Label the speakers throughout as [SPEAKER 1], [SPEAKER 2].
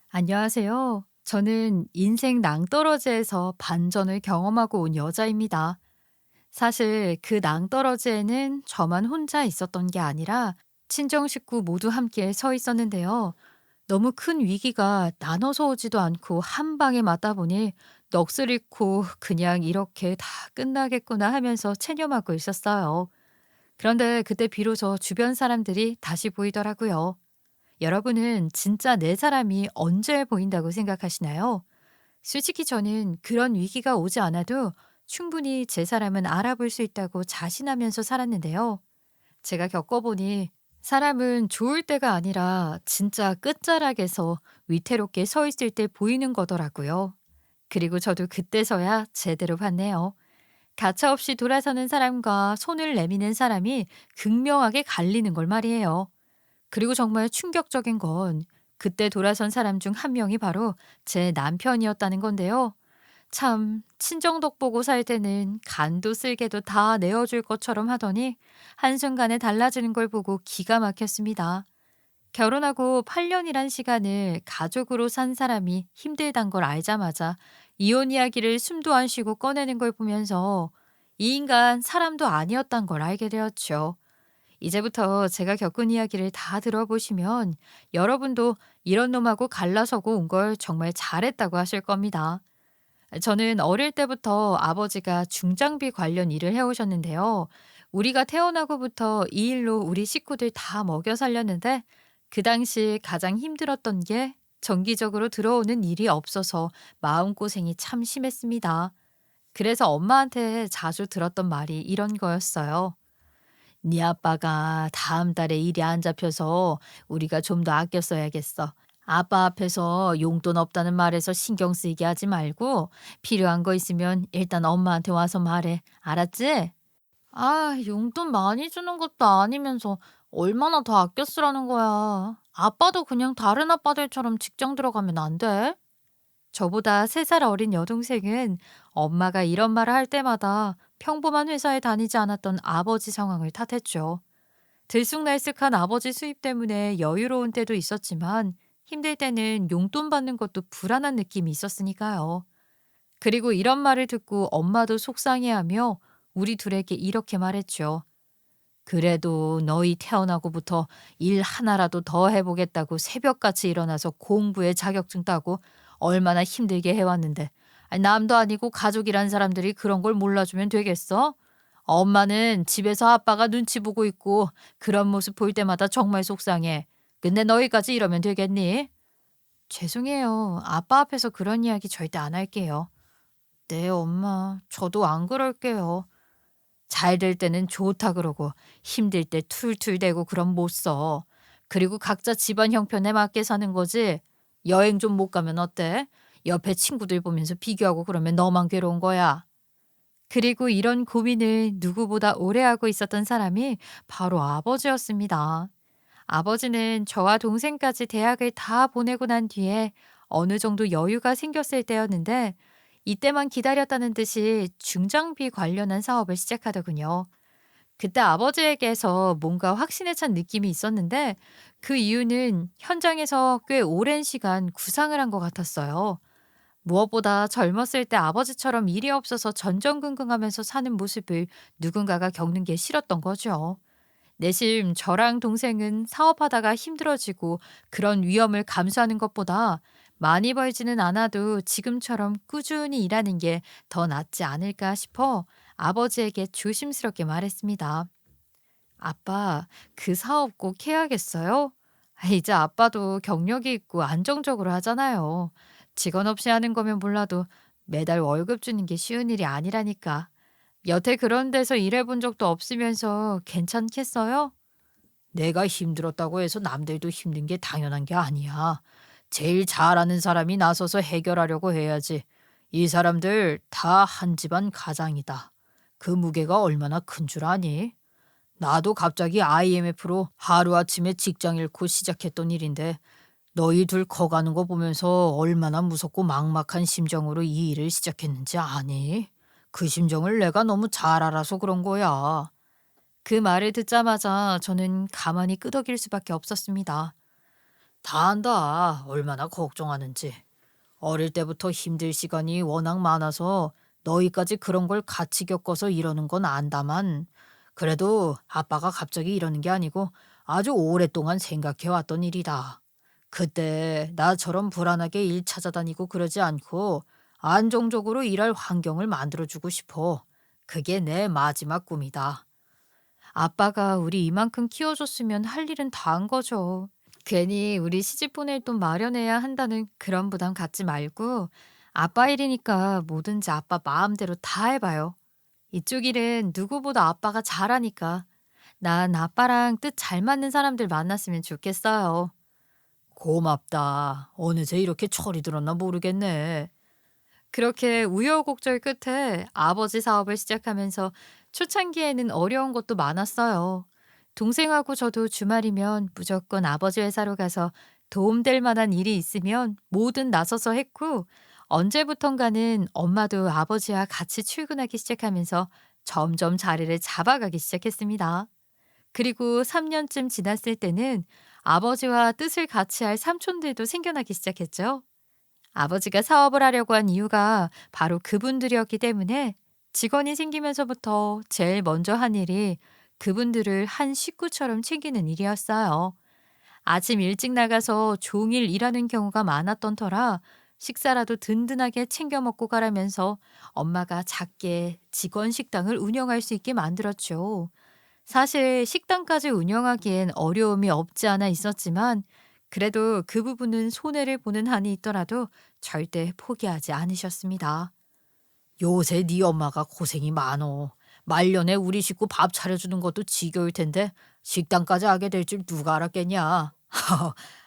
[SPEAKER 1] 안녕하세요. 저는 인생 낭떠러지에서 반전을 경험하고 온 여자입니다. 사실 그 낭떠러지에는 저만 혼자 있었던 게 아니라 친정 식구 모두 함께 서 있었는데요. 너무 큰 위기가 나눠서 오지도 않고 한 방에 맞다 보니 넋을 잃고 그냥 이렇게 다 끝나겠구나 하면서 체념하고 있었어요. 그런데 그때 비로소 주변 사람들이 다시 보이더라고요. 여러분은 진짜 내 사람이 언제 보인다고 생각하시나요? 솔직히 저는 그런 위기가 오지 않아도 충분히 제 사람은 알아볼 수 있다고 자신하면서 살았는데요. 제가 겪어보니 사람은 좋을 때가 아니라 진짜 끝자락에서 위태롭게 서 있을 때 보이는 거더라고요. 그리고 저도 그때서야 제대로 봤네요. 가차없이 돌아서는 사람과 손을 내미는 사람이 극명하게 갈리는 걸 말이에요. 그리고 정말 충격적인 건 그때 돌아선 사람 중 한 명이 바로 제 남편이었다는 건데요. 참 친정덕 보고 살 때는 간도 쓸개도 다 내어줄 것처럼 하더니 한순간에 달라지는 걸 보고 기가 막혔습니다. 결혼하고 8년이란 시간을 가족으로 산 사람이 힘들단 걸 알자마자 이혼 이야기를 숨도 안 쉬고 꺼내는 걸 보면서 이 인간 사람도 아니었단 걸 알게 되었죠. 이제부터 제가 겪은 이야기를 다 들어보시면 여러분도 이런 놈하고 갈라서고 온 걸 정말 잘했다고 하실 겁니다. 저는 어릴 때부터 아버지가 중장비 관련 일을 해오셨는데요. 우리가 태어나고부터 이 일로 우리 식구들 다 먹여 살렸는데 그 당시 가장 힘들었던 게 정기적으로 들어오는 일이 없어서 마음고생이 참 심했습니다. 그래서 엄마한테 자주 들었던 말이 이런 거였어요. 네 아빠가 다음 달에 일이 안 잡혀서 우리가 좀 더 아껴 써야겠어. 아빠 앞에서 용돈 없다는 말에서 신경 쓰이게 하지 말고 필요한 거 있으면 일단 엄마한테 와서 말해. 알았지? 아, 용돈 많이 주는 것도 아니면서 얼마나 더 아껴 쓰라는 거야. 아빠도 그냥 다른 아빠들처럼 직장 들어가면 안 돼? 저보다 3살 어린 여동생은 엄마가 이런 말을 할 때마다 평범한 회사에 다니지 않았던 아버지 상황을 탓했죠. 들쑥날쑥한 아버지 수입 때문에 여유로운 때도 있었지만 힘들 때는 용돈 받는 것도 불안한 느낌이 있었으니까요. 그리고 이런 말을 듣고 엄마도 속상해하며 우리 둘에게 이렇게 말했죠. 그래도 너희 태어나고부터 일 하나라도 더 해보겠다고 새벽같이 일어나서 공부에 자격증 따고 얼마나 힘들게 해왔는데 아니, 남도 아니고 가족이란 사람들이 그런 걸 몰라주면 되겠어? 엄마는 집에서 아빠가 눈치 보고 있고 그런 모습 볼 때마다 정말 속상해. 근데 너희까지 이러면 되겠니? 죄송해요. 아빠 앞에서 그런 이야기 절대 안 할게요. 네, 엄마. 저도 안 그럴게요. 잘 될 때는 좋다 그러고 힘들 때 툴툴대고 그럼 못 써. 그리고 각자 집안 형편에 맞게 사는 거지. 여행 좀 못 가면 어때? 옆에 친구들 보면서 비교하고 그러면 너만 괴로운 거야. 그리고 이런 고민을 누구보다 오래 하고 있었던 사람이 바로 아버지였습니다. 아버지는 저와 동생까지 대학을 다 보내고 난 뒤에 어느 정도 여유가 생겼을 때였는데 이때만 기다렸다는 듯이 중장비 관련한 사업을 시작하더군요. 그때 아버지에게서 뭔가 확신에 찬 느낌이 있었는데 그 이유는 현장에서 꽤 오랜 시간 구상을 한 것 같았어요. 무엇보다 젊었을 때 아버지처럼 일이 없어서 전전긍긍하면서 사는 모습을 누군가가 겪는 게 싫었던 거죠. 내심 저랑 동생은 사업하다가 힘들어지고 그런 위험을 감수하는 것보다 많이 벌지는 않아도 지금처럼 꾸준히 일하는 게 더 낫지 않을까 싶어 아버지에게 조심스럽게 말했습니다. 아빠, 그 사업 꼭 해야겠어요? 이제 아빠도 경력이 있고 안정적으로 하잖아요. 직원 없이 하는 거면 몰라도 매달 월급 주는 게 쉬운 일이 아니라니까. 여태 그런 데서 일해본 적도 없으면서 괜찮겠어요? 내가 힘들었다고 해서 남들도 힘든 게 당연한 게 아니야. 제일 잘하는 사람이 나서서 해결하려고 해야지. 이 사람들 다 한 집안 가장이다. 그 무게가 얼마나 큰 줄 아니? 나도 갑자기 IMF로 하루아침에 직장 잃고 시작했던 일인데 너희 둘 커가는 거 보면서 얼마나 무섭고 막막한 심정으로 이 일을 시작했는지 아니? 그 심정을 내가 너무 잘 알아서 그런 거야. 그 말을 듣자마자 저는 가만히 끄덕일 수밖에 없었습니다.
[SPEAKER 2] 다 안다. 얼마나 걱정하는지. 어릴 때부터 힘들 시간이 워낙 많아서 너희까지 그런 걸 같이 겪어서 이러는 건 안다만, 그래도 아빠가 갑자기 이러는 게 아니고 아주 오랫동안 생각해 왔던 일이다. 그때 나처럼 불안하게 일 찾아다니고 그러지 않고 안정적으로 일할 환경을 만들어주고 싶어. 그게 내 마지막 꿈이다.
[SPEAKER 1] 아빠가 우리 이만큼 키워줬으면 할 일은 다 한 거죠. 괜히 우리 시집 보낼 돈 마련해야 한다는 그런 부담 갖지 말고 아빠 일이니까 뭐든지 아빠 마음대로 다 해봐요. 이쪽 일은 누구보다 아빠가 잘하니까 난 아빠랑 뜻 잘 맞는 사람들 만났으면 좋겠어요.
[SPEAKER 2] 고맙다. 어느새 이렇게 철이 들었나 모르겠네.
[SPEAKER 1] 그렇게 우여곡절 끝에 아버지 사업을 시작하면서 초창기에는 어려운 것도 많았어요. 동생하고 저도 주말이면 무조건 아버지 회사로 가서 도움될 만한 일이 있으면 뭐든 나서서 했고, 언제부턴가는 엄마도 아버지와 같이 출근하기 시작하면서 점점 자리를 잡아가기 시작했습니다. 그리고 3년쯤 지났을 때는 아버지와 뜻을 같이 할 삼촌들도 생겨나기 시작했죠. 아버지가 사업을 하려고 한 이유가 바로 그분들이었기 때문에 직원이 생기면서부터 제일 먼저 한 일이 그분들을 한 식구처럼 챙기는 일이었어요. 아침 일찍 나가서 종일 일하는 경우가 많았던 터라 식사라도 든든하게 챙겨 먹고 가라면서 엄마가 작게 직원 식당을 운영할 수 있게 만들었죠. 사실 식당까지 운영하기엔 어려움이 없지 않아 있었지만 그래도 그 부분은 손해를 보는 한이 있더라도 절대 포기하지 않으셨습니다.
[SPEAKER 2] 요새 네 엄마가 고생이 많어. 말년에 우리 식구 밥 차려주는 것도 지겨울 텐데 식당까지 하게 될 줄 누가 알았겠냐.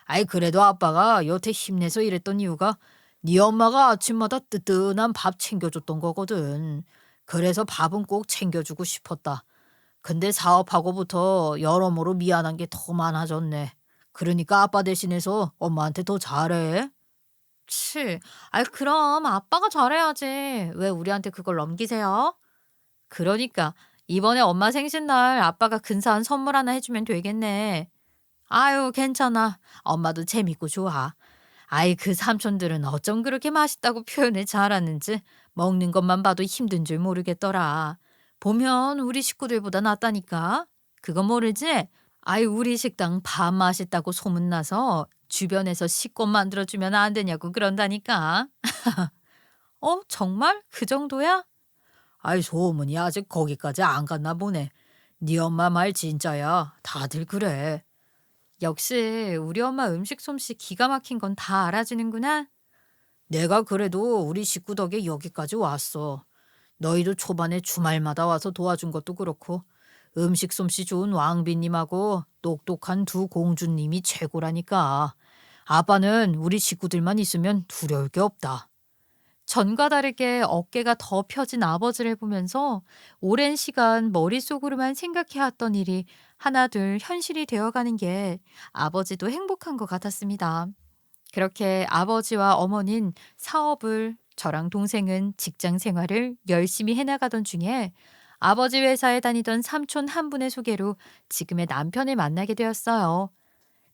[SPEAKER 2] 아이 그래도 아빠가 여태 힘내서 일했던 이유가 네 엄마가 아침마다 뜨뜻한 밥 챙겨줬던 거거든. 그래서 밥은 꼭 챙겨주고 싶었다. 근데 사업하고부터 여러모로 미안한 게 더 많아졌네. 그러니까 아빠 대신해서 엄마한테 더 잘해.
[SPEAKER 1] 치, 아이 그럼 아빠가 잘해야지. 왜 우리한테 그걸 넘기세요? 그러니까 이번에 엄마 생신날 아빠가 근사한 선물 하나 해주면 되겠네. 아유, 괜찮아. 엄마도 재밌고 좋아. 아이, 그 삼촌들은 어쩜 그렇게 맛있다고 표현을 잘하는지 먹는 것만 봐도 힘든 줄 모르겠더라. 보면 우리 식구들보다 낫다니까. 그거 모르지? 아이, 우리 식당 밥 맛있다고 소문나서 주변에서 식권 만들어주면 안 되냐고 그런다니까. 정말? 그 정도야?
[SPEAKER 2] 아이 소문이 아직 거기까지 안 갔나 보네. 네 엄마 말 진짜야. 다들 그래.
[SPEAKER 1] 역시 우리 엄마 음식 솜씨 기가 막힌 건 다 알아주는구나.
[SPEAKER 2] 내가 그래도 우리 식구 덕에 여기까지 왔어. 너희도 초반에 주말마다 와서 도와준 것도 그렇고 음식 솜씨 좋은 왕비님하고 똑똑한 두 공주님이 최고라니까. 아빠는 우리 식구들만 있으면 두려울 게 없다.
[SPEAKER 1] 전과 다르게 어깨가 더 펴진 아버지를 보면서 오랜 시간 머릿속으로만 생각해왔던 일이 하나둘 현실이 되어가는 게 아버지도 행복한 것 같았습니다. 그렇게 아버지와 어머닌 사업을, 저랑 동생은 직장 생활을 열심히 해나가던 중에 아버지 회사에 다니던 삼촌 한 분의 소개로 지금의 남편을 만나게 되었어요.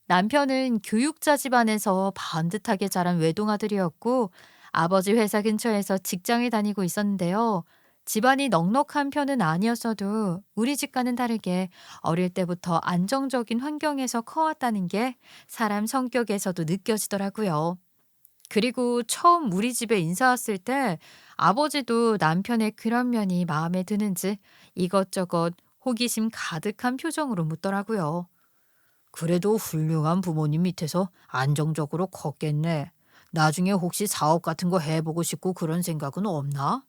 [SPEAKER 1] 남편은 교육자 집안에서 반듯하게 자란 외동아들이었고 아버지 회사 근처에서 직장을 다니고 있었는데요. 집안이 넉넉한 편은 아니었어도 우리 집과는 다르게 어릴 때부터 안정적인 환경에서 커왔다는 게 사람 성격에서도 느껴지더라고요. 그리고 처음 우리 집에 인사 왔을 때 아버지도 남편의 그런 면이 마음에 드는지 이것저것 호기심 가득한 표정으로 묻더라고요.
[SPEAKER 2] 그래도 훌륭한 부모님 밑에서 안정적으로 컸겠네. 나중에 혹시 사업 같은 거 해보고 싶고 그런 생각은 없나?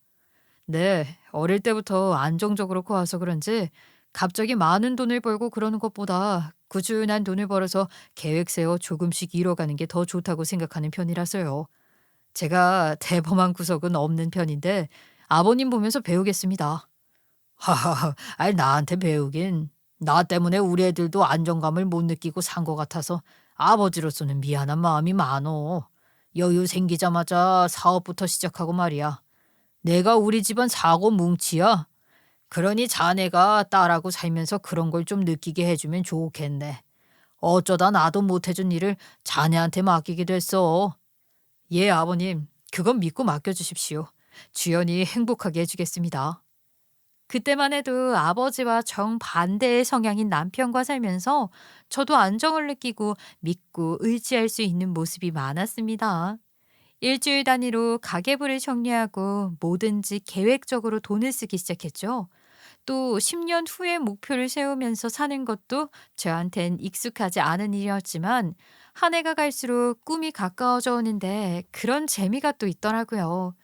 [SPEAKER 1] 네, 어릴 때부터 안정적으로 커와서 그런지 갑자기 많은 돈을 벌고 그러는 것보다 꾸준한 돈을 벌어서 계획 세워 조금씩 이뤄가는 게 더 좋다고 생각하는 편이라서요. 제가 대범한 구석은 없는 편인데 아버님 보면서 배우겠습니다.
[SPEAKER 2] 하하하, 아이 나한테 배우긴. 나 때문에 우리 애들도 안정감을 못 느끼고 산 것 같아서 아버지로서는 미안한 마음이 많어. 여유 생기자마자 사업부터 시작하고 말이야. 내가 우리 집안 사고 뭉치야. 그러니 자네가 딸하고 살면서 그런 걸 좀 느끼게 해주면 좋겠네. 어쩌다 나도 못해준 일을 자네한테 맡기게 됐어. 예, 아버님. 그건 믿고 맡겨주십시오. 주연이 행복하게 해주겠습니다. 그때만 해도 아버지와 정반대의 성향인 남편과 살면서 저도 안정을 느끼고 믿고 의지할 수 있는 모습이 많았습니다. 일주일 단위로 가계부를 정리하고 뭐든지 계획적으로 돈을 쓰기 시작했죠. 또 10년 후의 목표를 세우면서 사는 것도 저한텐 익숙하지 않은 일이었지만 한 해가 갈수록 꿈이 가까워져 오는데 그런 재미가 또 있더라고요.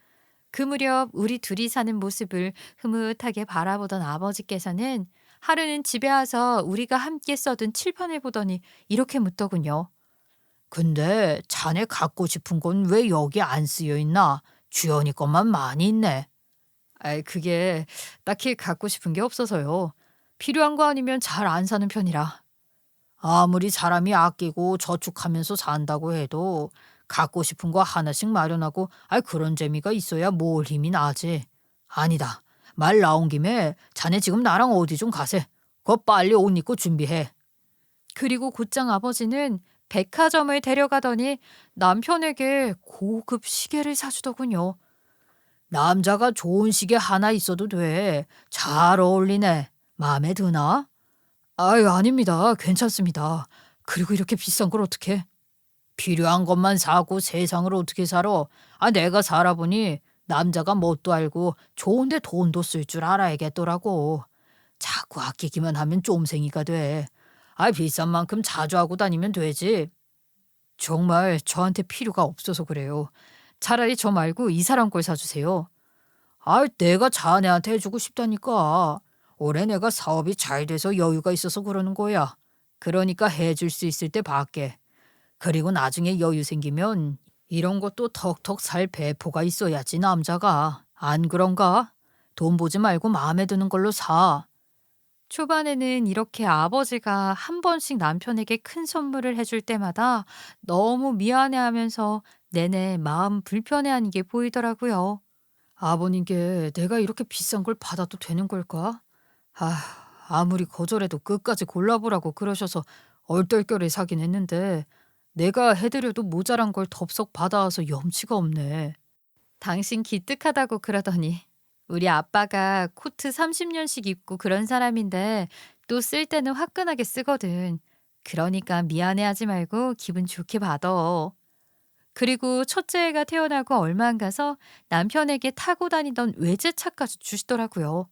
[SPEAKER 2] 그 무렵 우리 둘이 사는 모습을 흐뭇하게 바라보던 아버지께서는 하루는 집에 와서 우리가 함께 써둔 칠판을 보더니 이렇게 묻더군요. 근데 자네 갖고 싶은 건 왜 여기 안 쓰여 있나? 주연이 것만 많이 있네. 아이, 그게 딱히 갖고 싶은 게 없어서요. 필요한 거 아니면 잘 안 사는 편이라. 아무리 사람이 아끼고 저축하면서 산다고 해도 갖고 싶은 거 하나씩 마련하고 그런 재미가 있어야 뭘 힘이 나지. 아니다. 말 나온 김에 자네 지금 나랑 어디 좀 가세. 거 빨리 옷 입고 준비해. 그리고 곧장 아버지는 백화점을 데려가더니 남편에게 고급 시계를 사주더군요. 남자가 좋은 시계 하나 있어도 돼. 잘 어울리네. 마음에 드나? 아유, 아닙니다. 괜찮습니다. 그리고 이렇게 비싼 걸 어떻게? 필요한 것만 사고 세상을 어떻게 살아? 내가 살아보니 남자가 뭣도 알고 좋은데 돈도 쓸 줄 알아야겠더라고. 자꾸 아끼기만 하면 쫌생이가 돼. 비싼 만큼 자주 하고 다니면 되지. 정말 저한테 필요가 없어서 그래요. 차라리 저 말고 이 사람 걸 사주세요. 내가 자네한테 해주고 싶다니까. 올해 내가 사업이 잘 돼서 여유가 있어서 그러는 거야. 그러니까 해줄 수 있을 때 받게. 그리고 나중에 여유 생기면 이런 것도 턱턱 살 배포가 있어야지 남자가. 안 그런가? 돈 보지 말고 마음에 드는 걸로 사. 초반에는 이렇게 아버지가 한 번씩 남편에게 큰 선물을 해줄 때마다 너무 미안해하면서 내내 마음 불편해하는 게 보이더라고요. 아버님께 내가 이렇게 비싼 걸 받아도 되는 걸까? 아, 아무리 거절해도 끝까지 골라보라고 그러셔서 얼떨결에 사긴 했는데 내가 해드려도 모자란 걸 덥석 받아와서 염치가 없네. 당신 기특하다고 그러더니 우리 아빠가 코트 30년씩 입고 그런 사람인데 또 쓸 때는 화끈하게 쓰거든. 그러니까 미안해하지 말고 기분 좋게 받아. 그리고 첫째 애가 태어나고 얼마 안 가서 남편에게 타고 다니던 외제차까지 주시더라고요.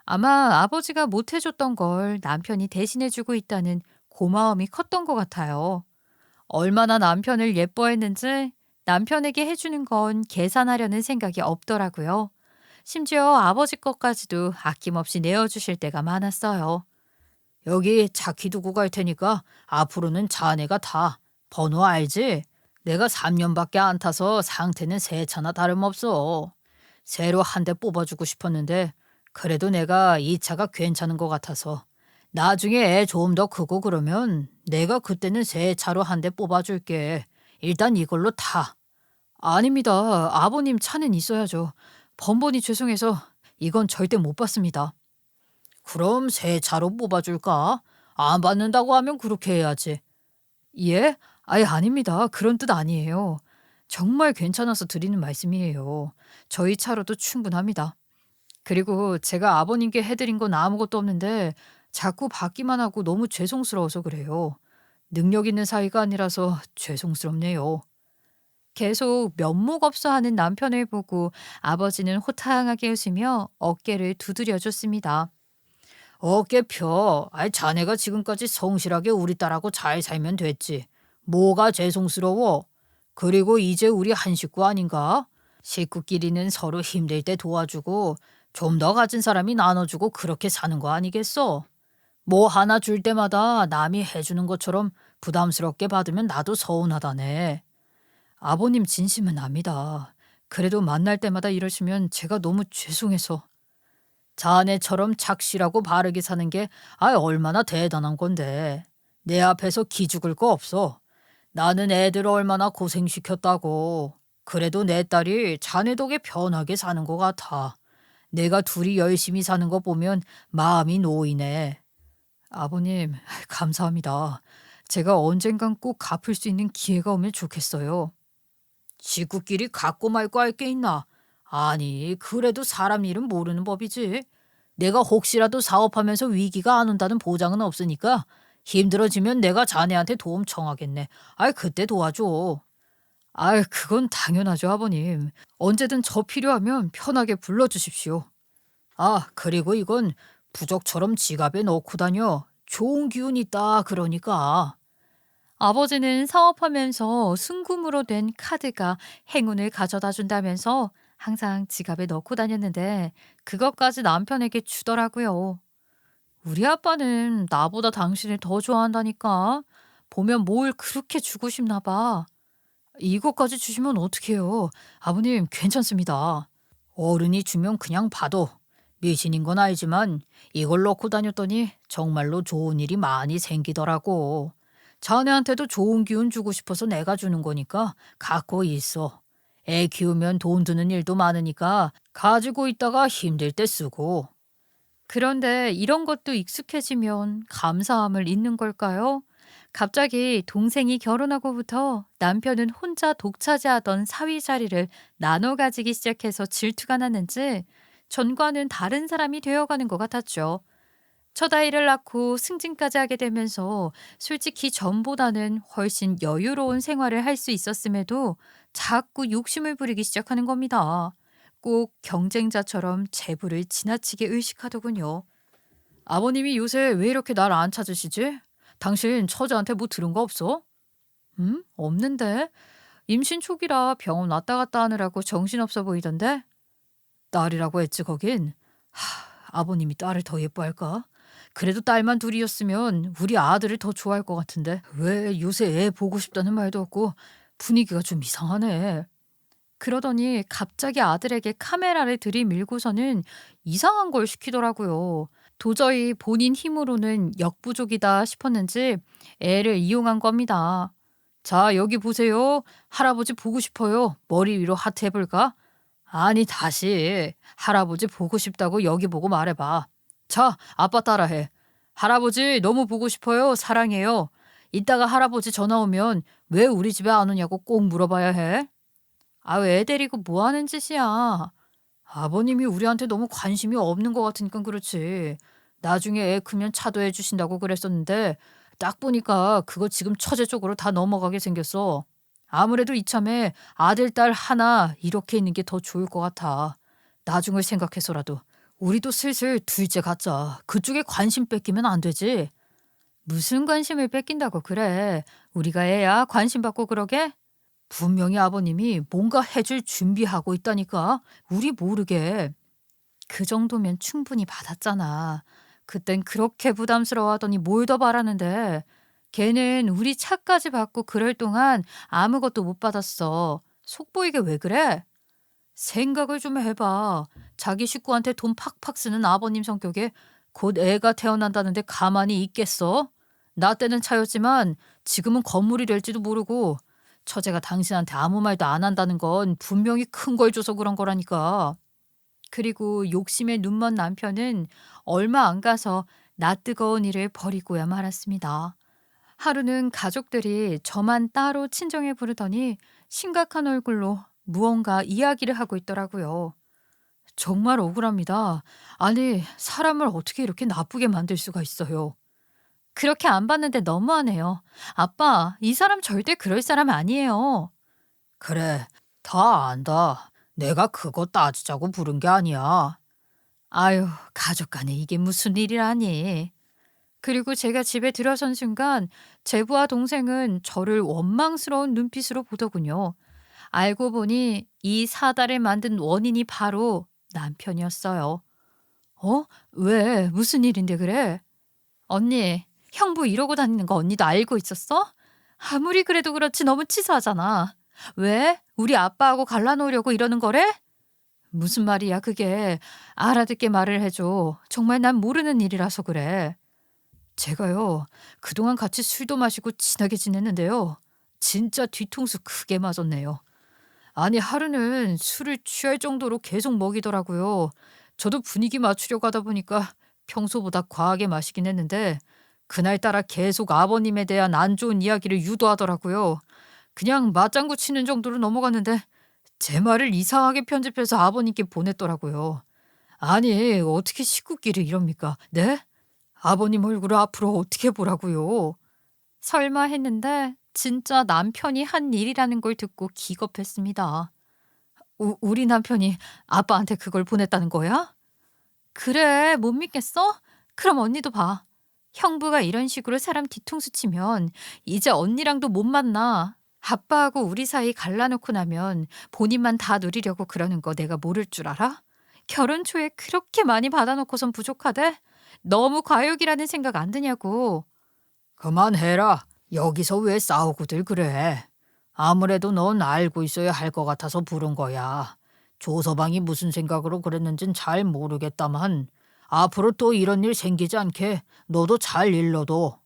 [SPEAKER 2] 아마 아버지가 못 해줬던 걸 남편이 대신해주고 있다는 고마움이 컸던 것 같아요. 얼마나 남편을 예뻐했는지 남편에게 해주는 건 계산하려는 생각이 없더라고요. 심지어 아버지 것까지도 아낌없이 내어주실 때가 많았어요. 여기 차키 두고 갈 테니까 앞으로는 자네가 타. 번호 알지? 내가 3년밖에 안 타서 상태는 새 차나 다름없어. 새로 한 대 뽑아주고 싶었는데 그래도 내가 이 차가 괜찮은 것 같아서 나중에 애 좀 더 크고 그러면 내가 그때는 새 차로 한 대 뽑아줄게. 일단 이걸로 타. 아닙니다. 아버님 차는 있어야죠. 번번이 죄송해서 이건 절대 못 받습니다. 그럼 새 차로 뽑아줄까? 안 받는다고 하면 그렇게 해야지. 예? 아닙니다. 그런 뜻 아니에요. 정말 괜찮아서 드리는 말씀이에요. 저희 차로도 충분합니다. 그리고 제가 아버님께 해드린 건 아무것도 없는데 자꾸 받기만 하고 너무 죄송스러워서 그래요. 능력 있는 사이가 아니라서 죄송스럽네요. 계속 면목 없어 하는 남편을 보고 아버지는 호탕하게 웃으며 어깨를 두드려 줬습니다. 어깨 펴. 자네가 지금까지 성실하게 우리 딸하고 잘 살면 됐지. 뭐가 죄송스러워? 그리고 이제 우리 한 식구 아닌가? 식구끼리는 서로 힘들 때 도와주고 좀 더 가진 사람이 나눠주고 그렇게 사는 거 아니겠어? 뭐 하나 줄 때마다 남이 해주는 것처럼 부담스럽게 받으면 나도 서운하다네. 아버님 진심은 압니다. 그래도 만날 때마다 이러시면 제가 너무 죄송해서. 자네처럼 착실하고 바르게 사는 게 얼마나 대단한 건데. 내 앞에서 기죽을 거 없어. 나는 애들 얼마나 고생시켰다고. 그래도 내 딸이 자네 덕에 편하게 사는 것 같아. 내가 둘이 열심히 사는 거 보면 마음이 놓이네. 아버님, 감사합니다.
[SPEAKER 1] 제가 언젠간 꼭 갚을 수 있는 기회가 오면 좋겠어요.
[SPEAKER 2] 식구끼리 갖고 말고 할 게 있나? 아니, 그래도 사람 일은 모르는 법이지. 내가 혹시라도 사업하면서 위기가 안 온다는 보장은 없으니까 힘들어지면 내가 자네한테 도움 청하겠네. 아이, 그때 도와줘.
[SPEAKER 1] 아, 그건 당연하죠, 아버님. 언제든 저 필요하면 편하게 불러주십시오.
[SPEAKER 2] 아, 그리고 이건 부적처럼 지갑에 넣고 다녀. 좋은 기운 있다, 그러니까.
[SPEAKER 1] 아버지는 사업하면서 순금으로 된 카드가 행운을 가져다 준다면서 항상 지갑에 넣고 다녔는데 그것까지 남편에게 주더라고요. 우리 아빠는 나보다 당신을 더 좋아한다니까. 보면 뭘 그렇게 주고 싶나 봐. 이것까지 주시면 어떡해요. 아버님, 괜찮습니다.
[SPEAKER 2] 어른이 주면 그냥 봐도 미신인 건 알지만 이걸 넣고 다녔더니 정말로 좋은 일이 많이 생기더라고. 자네한테도 좋은 기운 주고 싶어서 내가 주는 거니까 갖고 있어. 애 키우면 돈 드는 일도 많으니까 가지고 있다가 힘들 때 쓰고.
[SPEAKER 1] 그런데 이런 것도 익숙해지면 감사함을 잊는 걸까요? 갑자기 동생이 결혼하고부터 남편은 혼자 독차지하던 사위 자리를 나눠 가지기 시작해서 질투가 났는지 전과는 다른 사람이 되어가는 것 같았죠. 첫 아이를 낳고 승진까지 하게 되면서 솔직히 전보다는 훨씬 여유로운 생활을 할 수 있었음에도 자꾸 욕심을 부리기 시작하는 겁니다. 꼭 경쟁자처럼 재부를 지나치게 의식하더군요. 아버님이 요새 왜 이렇게 날 안 찾으시지? 당신 처제한테 뭐 들은 거 없어? 없는데. 임신 초기라 병원 왔다 갔다 하느라고 정신없어 보이던데? 딸이라고 했지, 거긴. 아버님이 딸을 더 예뻐할까? 그래도 딸만 둘이었으면 우리 아들을 더 좋아할 것 같은데 왜 요새 애 보고 싶다는 말도 없고 분위기가 좀 이상하네. 그러더니 갑자기 아들에게 카메라를 들이밀고서는 이상한 걸 시키더라고요. 도저히 본인 힘으로는 역부족이다 싶었는지 애를 이용한 겁니다. 자, 여기 보세요. 할아버지 보고 싶어요. 머리 위로 하트 해볼까? 아니, 다시. 할아버지 보고 싶다고 여기 보고 말해봐. 자, 아빠 따라해. 할아버지 너무 보고 싶어요. 사랑해요. 이따가 할아버지 전화 오면 왜 우리 집에 안 오냐고 꼭 물어봐야 해. 아, 왜 애 데리고 뭐 하는 짓이야? 아버님이 우리한테 너무 관심이 없는 것 같으니까 그렇지. 나중에 애 크면 차도해 주신다고 그랬었는데 딱 보니까 그거 지금 처제 쪽으로 다 넘어가게 생겼어. 아무래도 이참에 아들, 딸 하나 이렇게 있는 게 더 좋을 것 같아. 나중을 생각해서라도 우리도 슬슬 둘째 갖자. 그쪽에 관심 뺏기면 안 되지. 무슨 관심을 뺏긴다고 그래. 우리가 애야 관심 받고 그러게? 분명히 아버님이 뭔가 해줄 준비하고 있다니까. 우리 모르게. 그 정도면 충분히 받았잖아. 그땐 그렇게 부담스러워하더니 뭘 더 바라는데. 걔는 우리 차까지 받고 그럴 동안 아무것도 못 받았어. 속 보이게 왜 그래? 생각을 좀 해봐. 자기 식구한테 돈 팍팍 쓰는 아버님 성격에 곧 애가 태어난다는데 가만히 있겠어? 나 때는 차였지만 지금은 건물이 될지도 모르고 처제가 당신한테 아무 말도 안 한다는 건 분명히 큰 걸 줘서 그런 거라니까. 그리고 욕심에 눈먼 남편은 얼마 안 가서 낯뜨거운 일을 벌이고야 말았습니다. 하루는 가족들이 저만 따로 친정에 부르더니 심각한 얼굴로 무언가 이야기를 하고 있더라고요. 정말 억울합니다. 아니, 사람을 어떻게 이렇게 나쁘게 만들 수가 있어요. 그렇게 안 봤는데 너무하네요. 아빠, 이 사람 절대 그럴 사람 아니에요.
[SPEAKER 2] 그래, 다 안다. 내가 그거 따지자고 부른 게 아니야.
[SPEAKER 1] 아유, 가족 간에 이게 무슨 일이라니. 그리고 제가 집에 들어선 순간 제부와 동생은 저를 원망스러운 눈빛으로 보더군요. 알고 보니 이 사달을 만든 원인이 바로 남편이었어요. 어? 왜? 무슨 일인데 그래? 언니, 형부 이러고 다니는 거 언니도 알고 있었어? 아무리 그래도 그렇지 너무 치사하잖아. 왜? 우리 아빠하고 갈라놓으려고 이러는 거래? 무슨 말이야 그게. 알아듣게 말을 해줘. 정말 난 모르는 일이라서 그래. 제가요, 그동안 같이 술도 마시고 친하게 지냈는데요. 진짜 뒤통수 크게 맞았네요. 아니, 하루는 술을 취할 정도로 계속 먹이더라고요. 저도 분위기 맞추려고 하다 보니까 평소보다 과하게 마시긴 했는데
[SPEAKER 2] 그날따라 계속 아버님에 대한 안 좋은 이야기를 유도하더라고요. 그냥 맞장구 치는 정도로 넘어갔는데 제 말을 이상하게 편집해서 아버님께 보냈더라고요. 아니, 어떻게 식구끼리 이럽니까? 네? 아버님 얼굴을 앞으로 어떻게 보라고요?
[SPEAKER 1] 설마 했는데 진짜 남편이 한 일이라는 걸 듣고 기겁했습니다.
[SPEAKER 2] 우리 남편이 아빠한테 그걸 보냈다는 거야?
[SPEAKER 1] 그래, 못 믿겠어? 그럼 언니도 봐. 형부가 이런 식으로 사람 뒤통수 치면 이제 언니랑도 못 만나. 아빠하고 우리 사이 갈라놓고 나면 본인만 다 누리려고 그러는 거 내가 모를 줄 알아? 결혼 초에 그렇게 많이 받아놓고선 부족하대? 너무 과욕이라는 생각 안 드냐고.
[SPEAKER 2] 그만해라. 여기서 왜 싸우고들 그래? 아무래도 넌 알고 있어야 할 것 같아서 부른 거야. 조서방이 무슨 생각으로 그랬는진 잘 모르겠다만 앞으로 또 이런 일 생기지 않게 너도 잘 일러둬.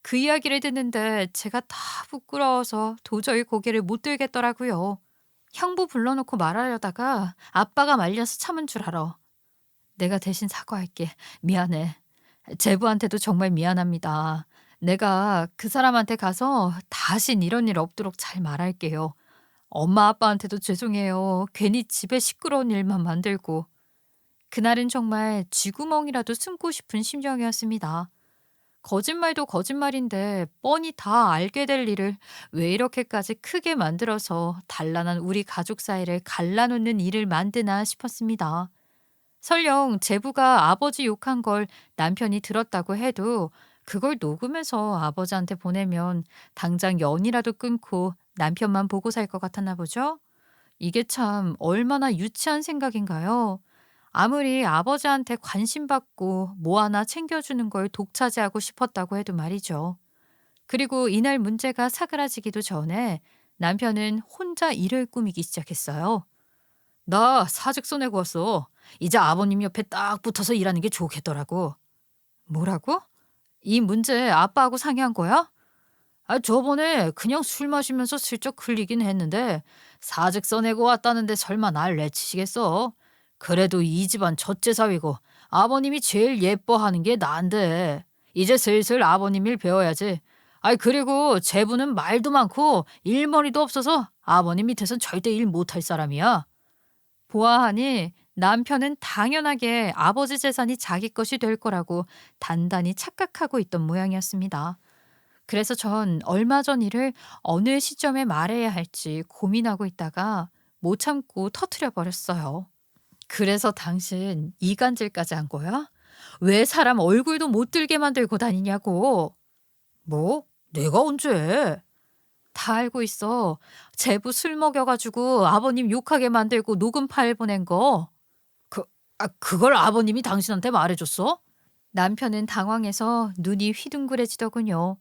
[SPEAKER 1] 그 이야기를 듣는데 제가 다 부끄러워서 도저히 고개를 못 들겠더라고요. 형부 불러놓고 말하려다가 아빠가 말려서 참은 줄 알아. 내가 대신 사과할게. 미안해. 제부한테도 정말 미안합니다. 내가 그 사람한테 가서 다신 이런 일 없도록 잘 말할게요. 엄마 아빠한테도 죄송해요. 괜히 집에 시끄러운 일만 만들고. 그날은 정말 쥐구멍이라도 숨고 싶은 심정이었습니다. 거짓말도 거짓말인데 뻔히 다 알게 될 일을 왜 이렇게까지 크게 만들어서 단란한 우리 가족 사이를 갈라놓는 일을 만드나 싶었습니다. 설령 제부가 아버지 욕한 걸 남편이 들었다고 해도 그걸 녹음해서 아버지한테 보내면 당장 연이라도 끊고 남편만 보고 살 것 같았나 보죠? 이게 참 얼마나 유치한 생각인가요? 아무리 아버지한테 관심받고 뭐 하나 챙겨주는 걸 독차지하고 싶었다고 해도 말이죠. 그리고 이날 문제가 사그라지기도 전에 남편은 혼자 일을 꾸미기 시작했어요.
[SPEAKER 2] 나 사직서 내고 왔어. 이제 아버님 옆에 딱 붙어서 일하는 게 좋겠더라고.
[SPEAKER 1] 뭐라고? 이 문제 아빠하고 상의한 거야?
[SPEAKER 2] 저번에 그냥 술 마시면서 슬쩍 흘리긴 했는데 사직서 내고 왔다는데 설마 날 내치시겠어? 그래도 이 집안 첫째 사위고 아버님이 제일 예뻐하는 게 난데 이제 슬슬 아버님 일 배워야지. 그리고 제부는 말도 많고 일머리도 없어서 아버님 밑에선 절대 일 못할 사람이야.
[SPEAKER 1] 보아하니 남편은 당연하게 아버지 재산이 자기 것이 될 거라고 단단히 착각하고 있던 모양이었습니다. 그래서 전 얼마 전 일을 어느 시점에 말해야 할지 고민하고 있다가 못 참고 터트려 버렸어요. 그래서 당신 이간질까지 한 거야? 왜 사람 얼굴도 못 들게 만들고 다니냐고.
[SPEAKER 2] 뭐? 내가 언제?
[SPEAKER 1] 다 알고 있어. 제부 술 먹여가지고 아버님 욕하게 만들고 녹음 파일 보낸 거.
[SPEAKER 2] 그걸 아버님이 당신한테 말해줬어?
[SPEAKER 1] 남편은 당황해서 눈이 휘둥그레지더군요.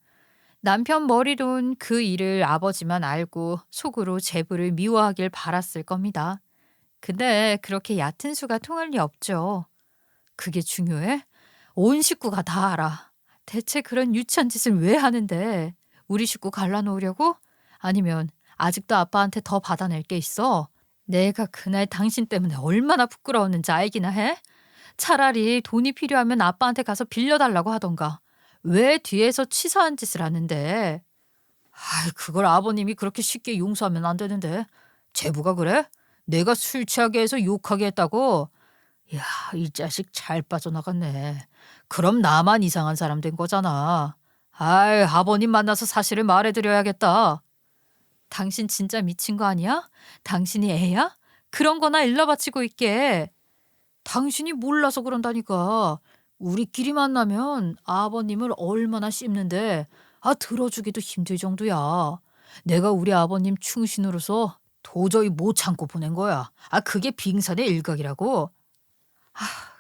[SPEAKER 1] 남편 머리론 그 일을 아버지만 알고 속으로 제부를 미워하길 바랐을 겁니다. 근데 그렇게 얕은 수가 통할 리 없죠. 그게 중요해? 온 식구가 다 알아. 대체 그런 유치한 짓을 왜 하는데? 우리 식구 갈라놓으려고? 아니면 아직도 아빠한테 더 받아낼 게 있어? 내가 그날 당신 때문에 얼마나 부끄러웠는지 알기나 해? 차라리 돈이 필요하면 아빠한테 가서 빌려달라고 하던가. 왜 뒤에서 치사한 짓을 하는데?
[SPEAKER 2] 그걸 아버님이 그렇게 쉽게 용서하면 안 되는데. 제부가 그래? 내가 술 취하게 해서 욕하게 했다고? 야, 이 자식 잘 빠져나갔네. 그럼 나만 이상한 사람 된 거잖아. 아버님 만나서 사실을 말해드려야겠다.
[SPEAKER 1] 당신 진짜 미친 거 아니야? 당신이 애야? 그런 거나 일러 바치고 있게.
[SPEAKER 2] 당신이 몰라서 그런다니까. 우리끼리 만나면 아버님을 얼마나 씹는데 들어주기도 힘들 정도야. 내가 우리 아버님 충신으로서 도저히 못 참고 보낸 거야. 그게 빙산의 일각이라고.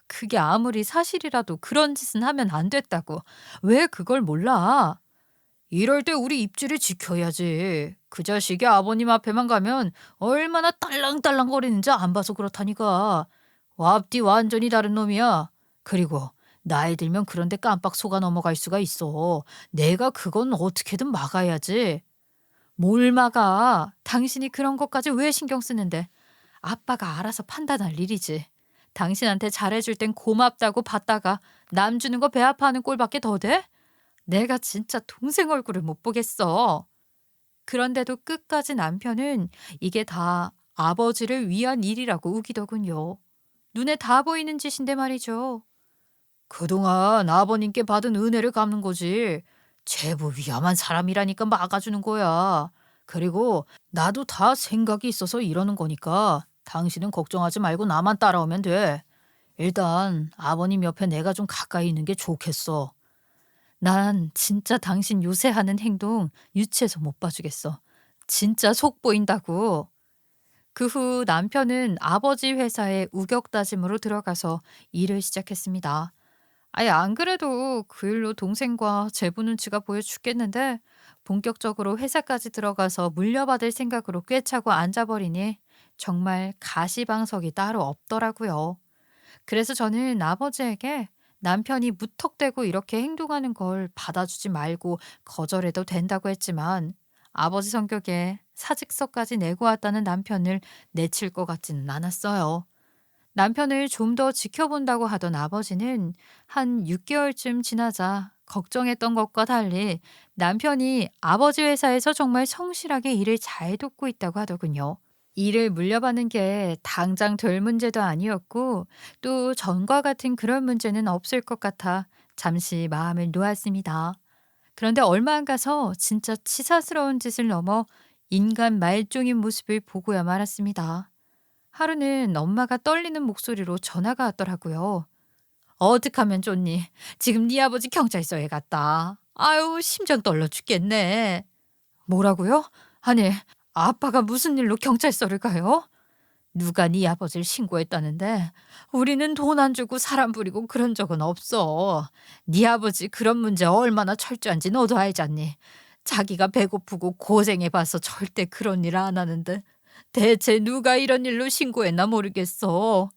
[SPEAKER 1] 그게 아무리 사실이라도 그런 짓은 하면 안 됐다고. 왜 그걸 몰라?
[SPEAKER 2] 이럴 때 우리 입지를 지켜야지. 그 자식이 아버님 앞에만 가면 얼마나 딸랑딸랑거리는지 안 봐서 그렇다니까. 앞뒤 완전히 다른 놈이야. 그리고 나이 들면 그런데 깜빡 속아 넘어갈 수가 있어. 내가 그건 어떻게든 막아야지.
[SPEAKER 1] 뭘 막아? 당신이 그런 것까지 왜 신경 쓰는데? 아빠가 알아서 판단할 일이지. 당신한테 잘해줄 땐 고맙다고 받다가 남 주는 거 배 아파하는 꼴밖에 더 돼? 내가 진짜 동생 얼굴을 못 보겠어. 그런데도 끝까지 남편은 이게 다 아버지를 위한 일이라고 우기더군요. 눈에 다 보이는 짓인데 말이죠.
[SPEAKER 2] 그동안 아버님께 받은 은혜를 갚는 거지. 제부 위험한 사람이라니까 막아주는 거야. 그리고 나도 다 생각이 있어서 이러는 거니까 당신은 걱정하지 말고 나만 따라오면 돼. 일단 아버님 옆에 내가 좀 가까이 있는 게 좋겠어.
[SPEAKER 1] 난 진짜 당신 요새 하는 행동 유치해서 못 봐주겠어. 진짜 속 보인다고. 그 후 남편은 아버지 회사에 우격다짐으로 들어가서 일을 시작했습니다. 아예 안 그래도 그 일로 동생과 제부 눈치가 보여 죽겠는데 본격적으로 회사까지 들어가서 물려받을 생각으로 꿰차고 앉아버리니 정말 가시방석이 따로 없더라고요. 그래서 저는 아버지에게 남편이 무턱대고 이렇게 행동하는 걸 받아주지 말고 거절해도 된다고 했지만 아버지 성격에 사직서까지 내고 왔다는 남편을 내칠 것 같지는 않았어요. 남편을 좀 더 지켜본다고 하던 아버지는 한 6개월쯤 지나자 걱정했던 것과 달리 남편이 아버지 회사에서 정말 성실하게 일을 잘 돕고 있다고 하더군요. 일을 물려받는 게 당장 될 문제도 아니었고 또 전과 같은 그런 문제는 없을 것 같아 잠시 마음을 놓았습니다. 그런데 얼마 안 가서 진짜 치사스러운 짓을 넘어 인간 말종인 모습을 보고야 말았습니다. 하루는 엄마가 떨리는 목소리로 전화가 왔더라고요. 어떡하면 좋니? 지금 네 아버지 경찰서에 갔다. 아유, 심장 떨려 죽겠네. 뭐라고요? 아니, 아빠가 무슨 일로 경찰서를 가요? 누가 네 아버지를 신고했다는데 우리는 돈 안 주고 사람 부리고 그런 적은 없어. 네 아버지 그런 문제 얼마나 철저한지 너도 알잖니. 자기가 배고프고 고생해봐서 절대 그런 일 안 하는데 대체 누가 이런 일로 신고했나 모르겠어.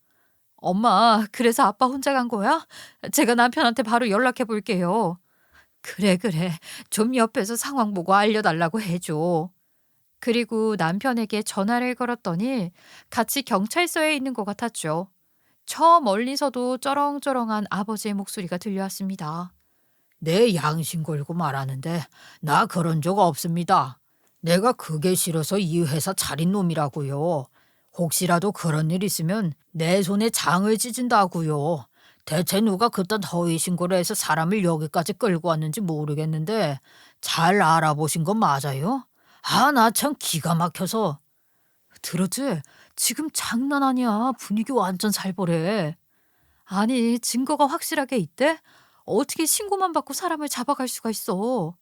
[SPEAKER 1] 엄마, 그래서 아빠 혼자 간 거야? 제가 남편한테 바로 연락해 볼게요. 그래, 그래. 좀 옆에서 상황 보고 알려달라고 해줘. 그리고 남편에게 전화를 걸었더니 같이 경찰서에 있는 것 같았죠. 저 멀리서도 쩌렁쩌렁한 아버지의 목소리가 들려왔습니다.
[SPEAKER 2] 내 양심 걸고 말하는데 나 그런 적 없습니다. 내가 그게 싫어서 이 회사 차린 놈이라고요. 혹시라도 그런 일 있으면 내 손에 장을 찢은다고요. 대체 누가 그딴 허위 신고를 해서 사람을 여기까지 끌고 왔는지 모르겠는데 잘 알아보신 거 맞아요? 아, 나 참 기가 막혀서. 들었지? 지금 장난 아니야. 분위기 완전 살벌해.
[SPEAKER 1] 아니, 증거가 확실하게 있대? 어떻게 신고만 받고 사람을 잡아갈 수가 있어?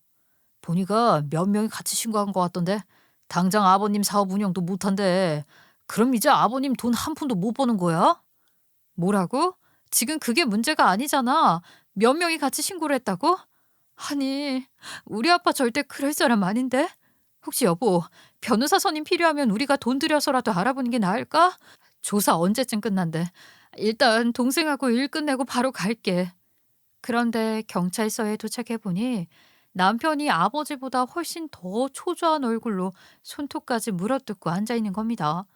[SPEAKER 2] 보니까 몇 명이 같이 신고한 것 같던데 당장 아버님 사업 운영도 못한대. 그럼 이제 아버님 돈 한 푼도 못 버는 거야?
[SPEAKER 1] 뭐라고? 지금 그게 문제가 아니잖아. 몇 명이 같이 신고를 했다고? 아니, 우리 아빠 절대 그럴 사람 아닌데? 혹시 여보, 변호사 선임 필요하면 우리가 돈 들여서라도 알아보는 게 나을까? 조사 언제쯤 끝난대? 일단 동생하고 일 끝내고 바로 갈게. 그런데 경찰서에 도착해보니 남편이 아버지보다 훨씬 더 초조한 얼굴로 손톱까지 물어뜯고 앉아있는 겁니다.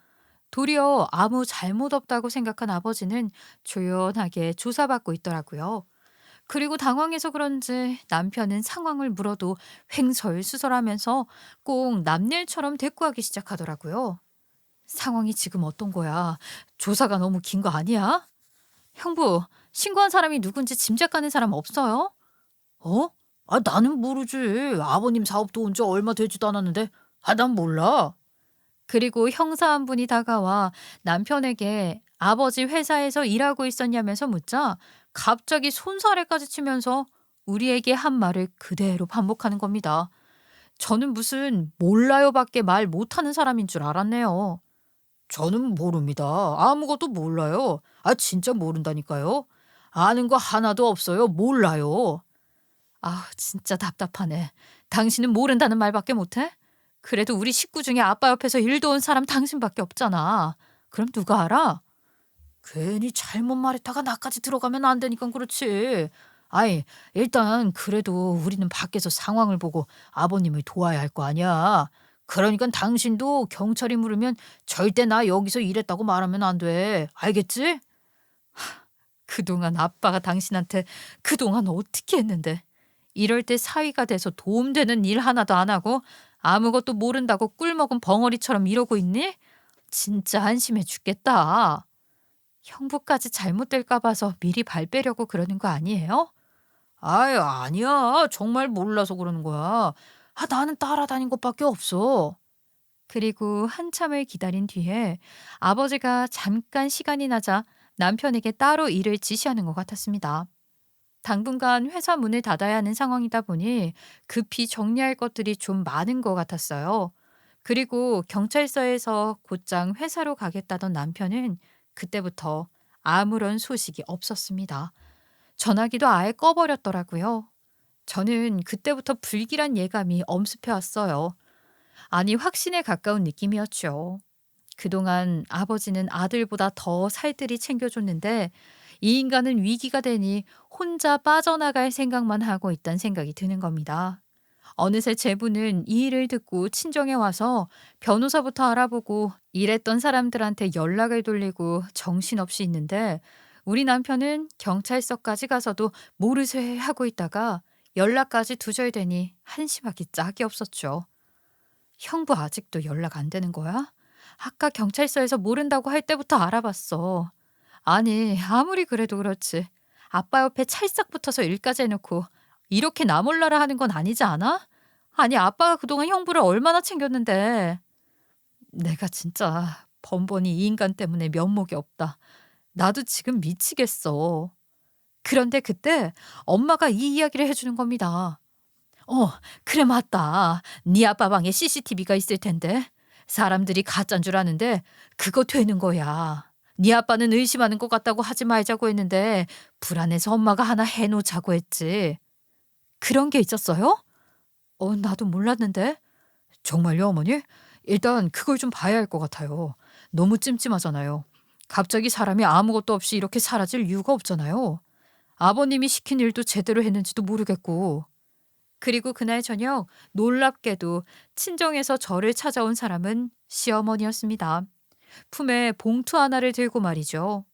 [SPEAKER 1] 도리어 아무 잘못 없다고 생각한 아버지는 조연하게 조사받고 있더라고요. 그리고 당황해서 그런지 남편은 상황을 물어도 횡설수설하면서 꼭 남일처럼 대꾸하기 시작하더라고요. 상황이 지금 어떤 거야? 조사가 너무 긴 거 아니야? 형부, 신고한 사람이 누군지 짐작 가는 사람 없어요?
[SPEAKER 2] 어? 아, 나는 모르지. 아버님 사업도 온 지 얼마 되지도 않았는데. 아, 난 몰라.
[SPEAKER 1] 그리고 형사 한 분이 다가와 남편에게 아버지 회사에서 일하고 있었냐면서 묻자 갑자기 손사래까지 치면서 우리에게 한 말을 그대로 반복하는 겁니다. 저는 무슨 몰라요밖에 말 못하는 사람인 줄 알았네요.
[SPEAKER 2] 저는 모릅니다. 아무것도 몰라요. 아, 진짜 모른다니까요. 아는 거 하나도 없어요. 몰라요.
[SPEAKER 1] 아, 진짜 답답하네. 당신은 모른다는 말밖에 못해? 그래도 우리 식구 중에 아빠 옆에서 일 도운 사람 당신밖에 없잖아. 그럼 누가 알아?
[SPEAKER 2] 괜히 잘못 말했다가 나까지 들어가면 안 되니까 그렇지. 아이, 일단 그래도 우리는 밖에서 상황을 보고 아버님을 도와야 할 거 아니야. 그러니까 당신도 경찰이 물으면 절대 나 여기서 일했다고 말하면 안 돼. 알겠지?
[SPEAKER 1] 그동안 아빠가 당신한테 그동안 어떻게 했는데 이럴 때 사위가 돼서 도움되는 일 하나도 안 하고 아무것도 모른다고 꿀먹은 벙어리처럼 이러고 있니? 진짜 한심해 죽겠다. 형부까지 잘못될까 봐서 미리 발 빼려고 그러는 거 아니에요?
[SPEAKER 2] 아유, 아니야. 정말 몰라서 그러는 거야. 나는 따라다닌 것밖에 없어.
[SPEAKER 1] 그리고 한참을 기다린 뒤에 아버지가 잠깐 시간이 나자 남편에게 따로 일을 지시하는 것 같았습니다. 당분간 회사 문을 닫아야 하는 상황이다 보니 급히 정리할 것들이 좀 많은 것 같았어요. 그리고 경찰서에서 곧장 회사로 가겠다던 남편은 그때부터 아무런 소식이 없었습니다. 전화기도 아예 꺼버렸더라고요. 저는 그때부터 불길한 예감이 엄습해 왔어요. 아니, 확신에 가까운 느낌이었죠. 그동안 아버지는 아들보다 더 살뜰히 챙겨줬는데 이 인간은 위기가 되니 혼자 빠져나갈 생각만 하고 있다는 생각이 드는 겁니다. 어느새 제부는 이 일을 듣고 친정에 와서 변호사부터 알아보고 일했던 사람들한테 연락을 돌리고 정신없이 있는데 우리 남편은 경찰서까지 가서도 모르쇠 하고 있다가 연락까지 두절되니 한심하기 짝이 없었죠. 형부 아직도 연락 안 되는 거야? 아까 경찰서에서 모른다고 할 때부터 알아봤어. 아니, 아무리 그래도 그렇지. 아빠 옆에 찰싹 붙어서 일까지 해놓고 이렇게 나 몰라라 하는 건 아니지 않아? 아니, 아빠가 그동안 형부를 얼마나 챙겼는데. 내가 진짜 번번이 이 인간 때문에 면목이 없다. 나도 지금 미치겠어. 그런데 그때 엄마가 이 이야기를 해주는 겁니다. 어, 그래 맞다. 네 아빠 방에 CCTV가 있을 텐데. 사람들이 가짜인 줄 아는데 그거 되는 거야. 네 아빠는 의심하는 것 같다고 하지 말자고 했는데 불안해서 엄마가 하나 해놓자고 했지. 그런 게 있었어요? 나도 몰랐는데. 정말요, 어머니? 일단 그걸 좀 봐야 할 것 같아요. 너무 찜찜하잖아요. 갑자기 사람이 아무것도 없이 이렇게 사라질 이유가 없잖아요. 아버님이 시킨 일도 제대로 했는지도 모르겠고. 그리고 그날 저녁 놀랍게도 친정에서 저를 찾아온 사람은 시어머니였습니다. 품에 봉투 하나를 들고 말이죠.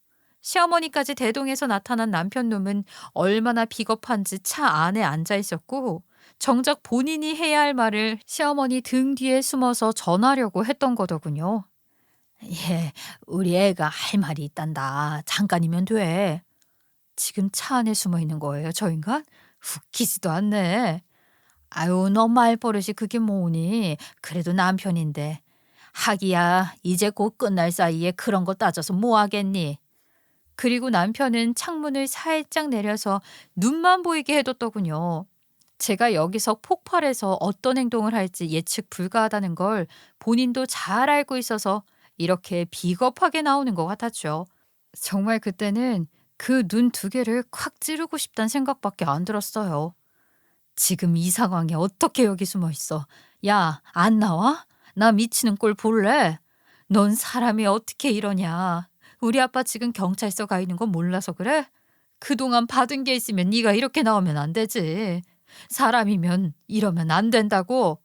[SPEAKER 1] 시어머니까지 대동해서 나타난 남편 놈은 얼마나 비겁한지 차 안에 앉아 있었고 정작 본인이 해야 할 말을 시어머니 등 뒤에 숨어서 전하려고 했던 거더군요. 예, 우리 애가 할 말이 있단다. 잠깐이면 돼. 지금 차 안에 숨어 있는 거예요, 저 인간? 웃기지도 않네. 아유, 너 말버릇이 그게 뭐니? 그래도 남편인데. 하기야, 이제 곧 끝날 사이에 그런 거 따져서 뭐 하겠니? 그리고 남편은 창문을 살짝 내려서 눈만 보이게 해뒀더군요. 제가 여기서 폭발해서 어떤 행동을 할지 예측 불가하다는 걸 본인도 잘 알고 있어서 이렇게 비겁하게 나오는 것 같았죠. 정말 그때는 그 눈 두 개를 콱 찌르고 싶다는 생각밖에 안 들었어요. 지금 이 상황에 어떻게 여기 숨어 있어? 야, 안 나와? 나 미치는 꼴 볼래? 넌 사람이 어떻게 이러냐? 우리 아빠 지금 경찰서 가 있는 거 몰라서 그래? 그동안 받은 게 있으면 네가 이렇게 나오면 안 되지. 사람이면 이러면 안 된다고.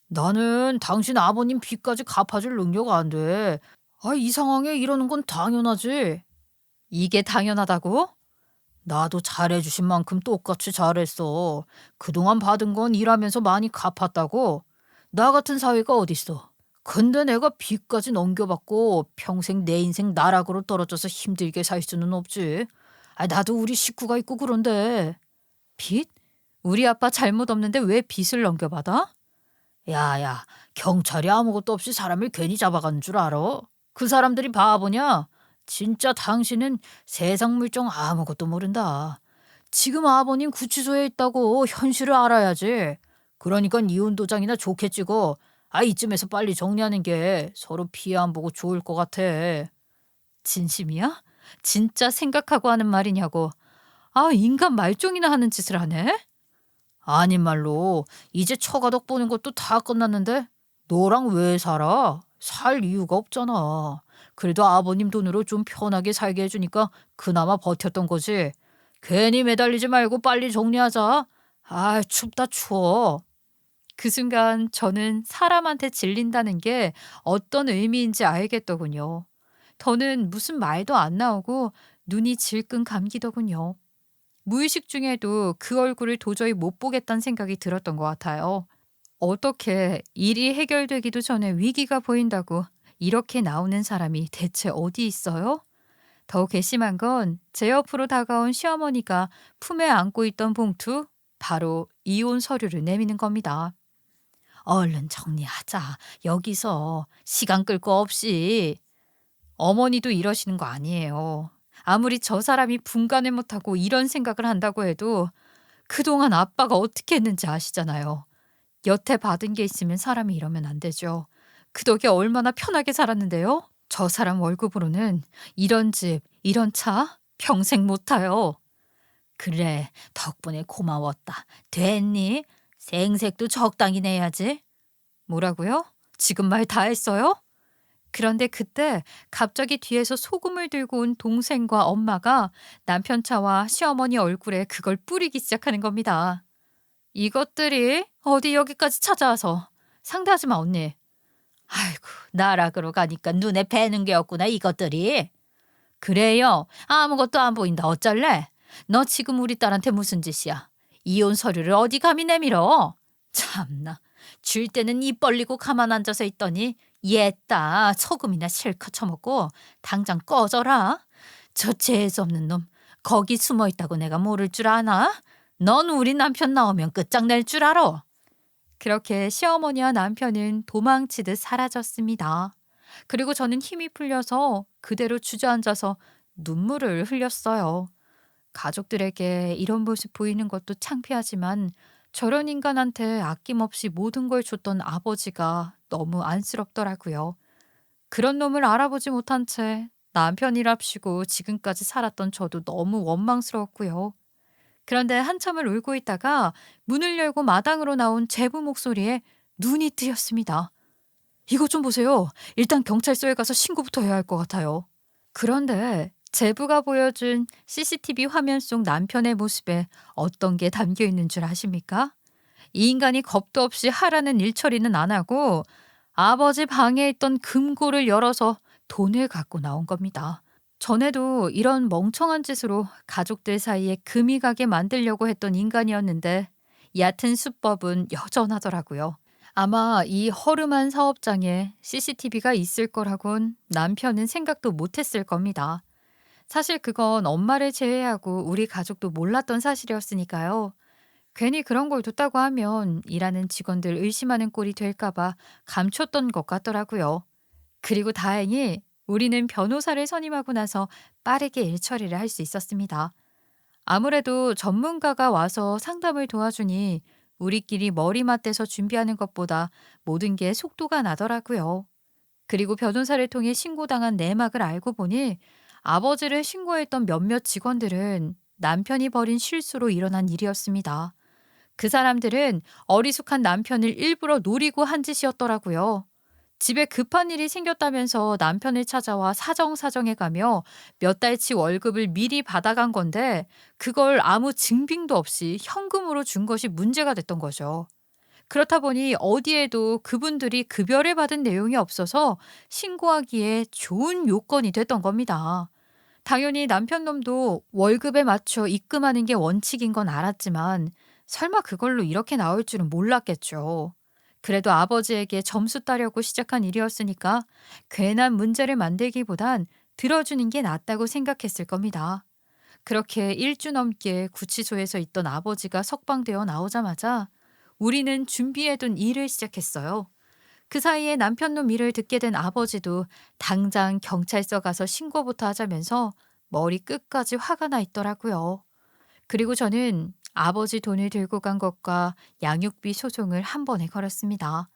[SPEAKER 1] 나는 당신 아버님 빚까지 갚아줄 능력 안 돼. 이 상황에 이러는 건 당연하지. 이게 당연하다고? 나도 잘해주신 만큼 똑같이 잘했어. 그동안 받은 건 일하면서 많이 갚았다고. 나 같은 사위가 어딨어. 근데 내가 빚까지 넘겨받고 평생 내 인생 나락으로 떨어져서 힘들게 살 수는 없지. 나도 우리 식구가 있고 그런데. 빚? 우리 아빠 잘못 없는데 왜 빚을 넘겨받아? 야야, 경찰이 아무것도 없이 사람을 괜히 잡아간 줄 알아? 그 사람들이 바보냐? 진짜 당신은 세상 물정 아무것도 모른다. 지금 아버님 구치소에 있다고 현실을 알아야지. 그러니까 이혼 도장이나 좋게 찍어. 이쯤에서 빨리 정리하는 게 서로 피해 안 보고 좋을 것 같아. 진심이야? 진짜 생각하고 하는 말이냐고. 인간 말종이나 하는 짓을 하네? 아닌 말로 이제 처가덕 보는 것도 다 끝났는데 너랑 왜 살아? 살 이유가 없잖아. 그래도 아버님 돈으로 좀 편하게 살게 해주니까 그나마 버텼던 거지. 괜히 매달리지 말고 빨리 정리하자. 춥다 추워. 그 순간 저는 사람한테 질린다는 게 어떤 의미인지 알겠더군요. 더는 무슨 말도 안 나오고 눈이 질끈 감기더군요. 무의식 중에도 그 얼굴을 도저히 못 보겠다는 생각이 들었던 것 같아요. 어떻게 일이 해결되기도 전에 위기가 보인다고 이렇게 나오는 사람이 대체 어디 있어요? 더 괘씸한 건 제 옆으로 다가온 시어머니가 품에 안고 있던 봉투, 바로 이혼 서류를 내미는 겁니다.
[SPEAKER 2] 얼른 정리하자. 여기서 시간 끌 거 없이.
[SPEAKER 1] 어머니도 이러시는 거 아니에요. 아무리 저 사람이 분간을 못하고 이런 생각을 한다고 해도 그동안 아빠가 어떻게 했는지 아시잖아요. 여태 받은 게 있으면 사람이 이러면 안 되죠. 그 덕에 얼마나 편하게 살았는데요. 저 사람 월급으로는 이런 집, 이런 차 평생 못 타요.
[SPEAKER 2] 그래, 덕분에 고마웠다. 됐니? 생색도 적당히 내야지.
[SPEAKER 1] 뭐라고요? 지금 말 다 했어요? 그런데 그때 갑자기 뒤에서 소금을 들고 온 동생과 엄마가 남편 차와 시어머니 얼굴에 그걸 뿌리기 시작하는 겁니다. 이것들이 어디 여기까지 찾아와서 상대하지 마 언니.
[SPEAKER 2] 아이고, 나락으로 가니까 눈에 뵈는 게 없구나, 이것들이. 그래요. 아무것도 안 보인다. 어쩔래? 너 지금 우리 딸한테 무슨 짓이야? 이혼 서류를 어디 감히 내밀어? 참나. 줄 때는 입 벌리고 가만 앉아서 있더니 얘따 소금이나 실컷 처먹고 당장 꺼져라. 저 재수없는 놈. 거기 숨어 있다고 내가 모를 줄 아나? 넌 우리 남편 나오면 끝장낼 줄 알아.
[SPEAKER 1] 그렇게 시어머니와 남편은 도망치듯 사라졌습니다. 그리고 저는 힘이 풀려서 그대로 주저앉아서 눈물을 흘렸어요. 가족들에게 이런 모습 보이는 것도 창피하지만 저런 인간한테 아낌없이 모든 걸 줬던 아버지가 너무 안쓰럽더라고요. 그런 놈을 알아보지 못한 채 남편이랍시고 지금까지 살았던 저도 너무 원망스러웠고요. 그런데 한참을 울고 있다가 문을 열고 마당으로 나온 제부 목소리에 눈이 뜨였습니다. 이것 좀 보세요. 일단 경찰서에 가서 신고부터 해야 할 것 같아요. 그런데 제부가 보여준 CCTV 화면 속 남편의 모습에 어떤 게 담겨 있는 줄 아십니까? 이 인간이 겁도 없이 하라는 일 처리는 안 하고 아버지 방에 있던 금고를 열어서 돈을 갖고 나온 겁니다. 전에도 이런 멍청한 짓으로 가족들 사이에 금이 가게 만들려고 했던 인간이었는데 얕은 수법은 여전하더라고요. 아마 이 허름한 사업장에 CCTV가 있을 거라곤 남편은 생각도 못했을 겁니다. 사실 그건 엄마를 제외하고 우리 가족도 몰랐던 사실이었으니까요. 괜히 그런 걸 뒀다고 하면 일하는 직원들 의심하는 꼴이 될까봐 감췄던 것 같더라고요. 그리고 다행히 우리는 변호사를 선임하고 나서 빠르게 일 처리를 할 수 있었습니다. 아무래도 전문가가 와서 상담을 도와주니 우리끼리 머리 맞대서 준비하는 것보다 모든 게 속도가 나더라고요. 그리고 변호사를 통해 신고당한 내막을 알고 보니 아버지를 신고했던 몇몇 직원들은 남편이 벌인 실수로 일어난 일이었습니다. 그 사람들은 어리숙한 남편을 일부러 노리고 한 짓이었더라고요. 집에 급한 일이 생겼다면서 남편을 찾아와 사정사정해가며 몇 달치 월급을 미리 받아간 건데 그걸 아무 증빙도 없이 현금으로 준 것이 문제가 됐던 거죠. 그렇다 보니 어디에도 그분들이 급여를 받은 내용이 없어서 신고하기에 좋은 요건이 됐던 겁니다. 당연히 남편 놈도 월급에 맞춰 입금하는 게 원칙인 건 알았지만 설마 그걸로 이렇게 나올 줄은 몰랐겠죠. 그래도 아버지에게 점수 따려고 시작한 일이었으니까 괜한 문제를 만들기보단 들어주는 게 낫다고 생각했을 겁니다. 그렇게 일주 넘게 구치소에서 있던 아버지가 석방되어 나오자마자 우리는 준비해둔 일을 시작했어요. 그 사이에 남편 놈 일을 듣게 된 아버지도 당장 경찰서 가서 신고부터 하자면서 머리 끝까지 화가 나 있더라고요. 그리고 저는 아버지 돈을 들고 간 것과 양육비 소송을 한 번에 걸었습니다.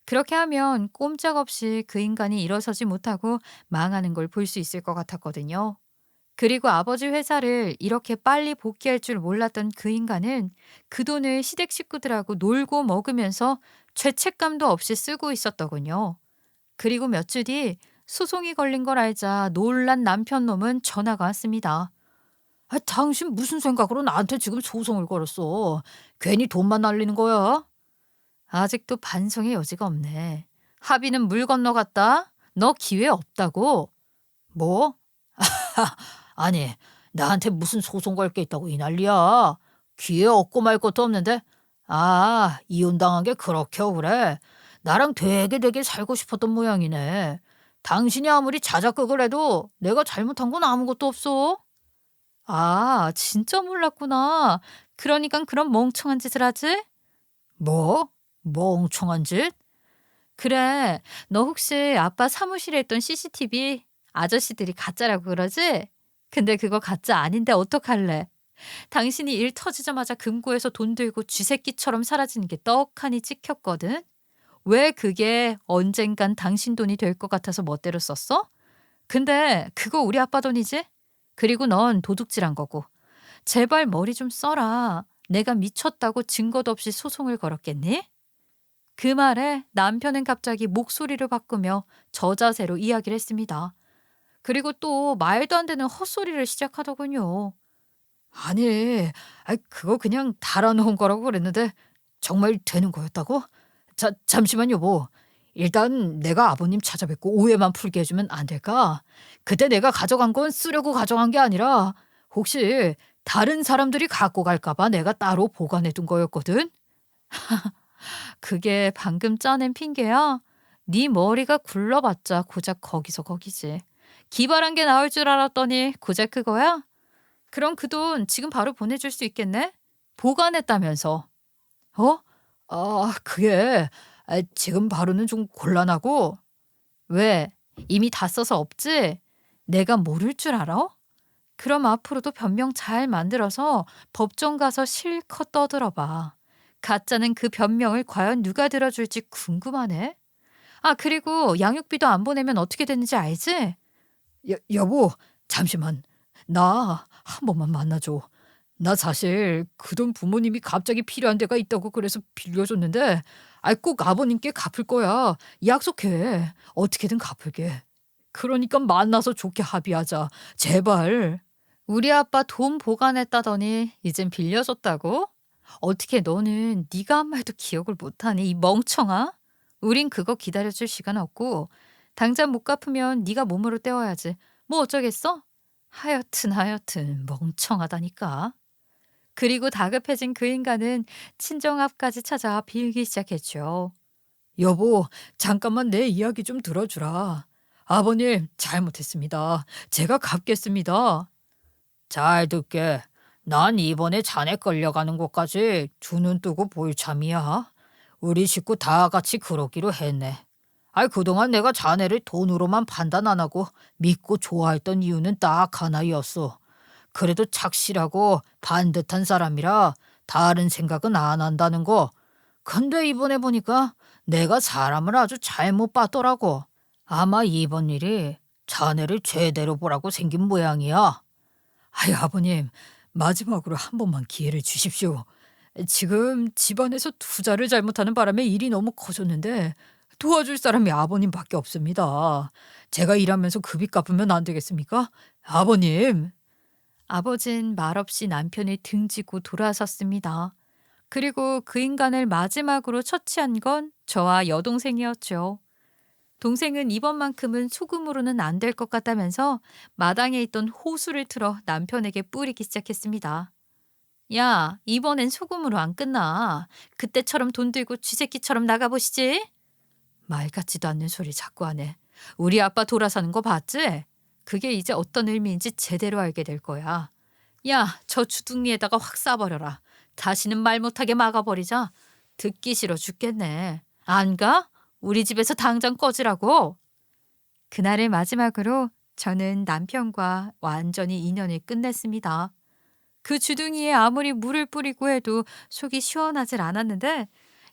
[SPEAKER 1] 그렇게 하면 꼼짝없이 그 인간이 일어서지 못하고 망하는 걸 볼 수 있을 것 같았거든요. 그리고 아버지 회사를 이렇게 빨리 복귀할 줄 몰랐던 그 인간은 그 돈을 시댁 식구들하고 놀고 먹으면서 죄책감도 없이 쓰고 있었더군요. 그리고 몇 주 뒤 소송이 걸린 걸 알자 놀란 남편 놈은 전화가 왔습니다.
[SPEAKER 2] 당신 무슨 생각으로 나한테 지금 소송을 걸었어? 괜히 돈만 날리는 거야?
[SPEAKER 1] 아직도 반성의 여지가 없네. 합의는 물 건너갔다. 너 기회 없다고.
[SPEAKER 2] 뭐? 아니, 나한테 무슨 소송 걸 게 있다고 이 난리야. 귀에 얻고 말 것도 없는데. 아, 이혼당한 게 그렇게 억울해. 나랑 되게 살고 싶었던 모양이네. 당신이 아무리 자작극을 해도 내가 잘못한 건 아무것도 없어.
[SPEAKER 1] 아, 진짜 몰랐구나. 그러니깐 그런 멍청한 짓을 하지?
[SPEAKER 2] 뭐? 멍청한 짓?
[SPEAKER 1] 그래, 너 혹시 아빠 사무실에 있던 CCTV 아저씨들이 가짜라고 그러지? 근데 그거 가짜 아닌데 어떡할래? 당신이 일 터지자마자 금고에서 돈 들고 쥐새끼처럼 사라지는 게 떡하니 찍혔거든? 왜 그게 언젠간 당신 돈이 될 것 같아서 멋대로 썼어? 근데 그거 우리 아빠 돈이지? 그리고 넌 도둑질한 거고. 제발 머리 좀 써라. 내가 미쳤다고 증거도 없이 소송을 걸었겠니? 그 말에 남편은 갑자기 목소리를 바꾸며 저자세로 이야기를 했습니다. 그리고 또 말도 안 되는 헛소리를 시작하더군요.
[SPEAKER 2] 아니, 그거 그냥 달아놓은 거라고 그랬는데 정말 되는 거였다고? 잠시만 여보. 일단 내가 아버님 찾아뵙고 오해만 풀게 해주면 안 될까? 그때 내가 가져간 건 쓰려고 가져간 게 아니라 혹시 다른 사람들이 갖고 갈까 봐 내가 따로 보관해 둔 거였거든?
[SPEAKER 1] 그게 방금 짜낸 핑계야? 네 머리가 굴러봤자 고작 거기서 거기지. 기발한 게 나올 줄 알았더니 고작 그거야? 그럼 그 돈 지금 바로 보내줄 수 있겠네? 보관했다면서.
[SPEAKER 2] 어? 그게 지금 바로는 좀 곤란하고.
[SPEAKER 1] 왜? 이미 다 써서 없지? 내가 모를 줄 알아? 그럼 앞으로도 변명 잘 만들어서 법정 가서 실컷 떠들어봐. 가짜는 그 변명을 과연 누가 들어줄지 궁금하네. 아, 그리고 양육비도 안 보내면 어떻게 되는지 알지?
[SPEAKER 2] 여보, 잠시만. 나 한 번만 만나줘. 나 사실 그 돈 부모님이 갑자기 필요한 데가 있다고 그래서 빌려줬는데 꼭 아버님께 갚을 거야. 약속해. 어떻게든 갚을게. 그러니까 만나서 좋게 합의하자. 제발.
[SPEAKER 1] 우리 아빠 돈 보관했다더니 이젠 빌려줬다고? 어떻게 너는 네가 한 말도 기억을 못하니 이 멍청아? 우린 그거 기다려줄 시간 없고 당장 못 갚으면 네가 몸으로 때워야지. 뭐 어쩌겠어? 하여튼 멍청하다니까. 그리고 다급해진 그 인간은 친정 앞까지 찾아와 빌기 시작했죠.
[SPEAKER 2] 여보, 잠깐만 내 이야기 좀 들어주라. 아버님, 잘못했습니다. 제가 갚겠습니다. 잘 듣게. 난 이번에 자네 끌려가는 곳까지 두 눈 뜨고 볼 참이야. 우리 식구 다 같이 그러기로 했네. 그동안 내가 자네를 돈으로만 판단 안 하고 믿고 좋아했던 이유는 딱 하나였어. 그래도 착실하고 반듯한 사람이라 다른 생각은 안 한다는 거. 근데 이번에 보니까 내가 사람을 아주 잘못 봤더라고. 아마 이번 일이 자네를 제대로 보라고 생긴 모양이야. 아버님, 마지막으로 한 번만 기회를 주십시오. 지금 집안에서 투자를 잘못하는 바람에 일이 너무 커졌는데 도와줄 사람이 아버님밖에 없습니다. 제가 일하면서 그 빚 갚으면 안 되겠습니까? 아버님.
[SPEAKER 1] 아버진 말없이 남편을 등지고 돌아섰습니다. 그리고 그 인간을 마지막으로 처치한 건 저와 여동생이었죠. 동생은 이번만큼은 소금으로는 안 될 것 같다면서 마당에 있던 호수를 틀어 남편에게 뿌리기 시작했습니다. 야, 이번엔 소금으로 안 끝나. 그때처럼 돈 들고 쥐새끼처럼 나가보시지. 말 같지도 않는 소리 자꾸 하네. 우리 아빠 돌아서는 거 봤지? 그게 이제 어떤 의미인지 제대로 알게 될 거야. 야, 저 주둥이에다가 확 쏴버려라. 다시는 말 못하게 막아버리자. 듣기 싫어 죽겠네. 안 가? 우리 집에서 당장 꺼지라고. 그날을 마지막으로 저는 남편과 완전히 인연을 끝냈습니다. 그 주둥이에 아무리 물을 뿌리고 해도 속이 시원하질 않았는데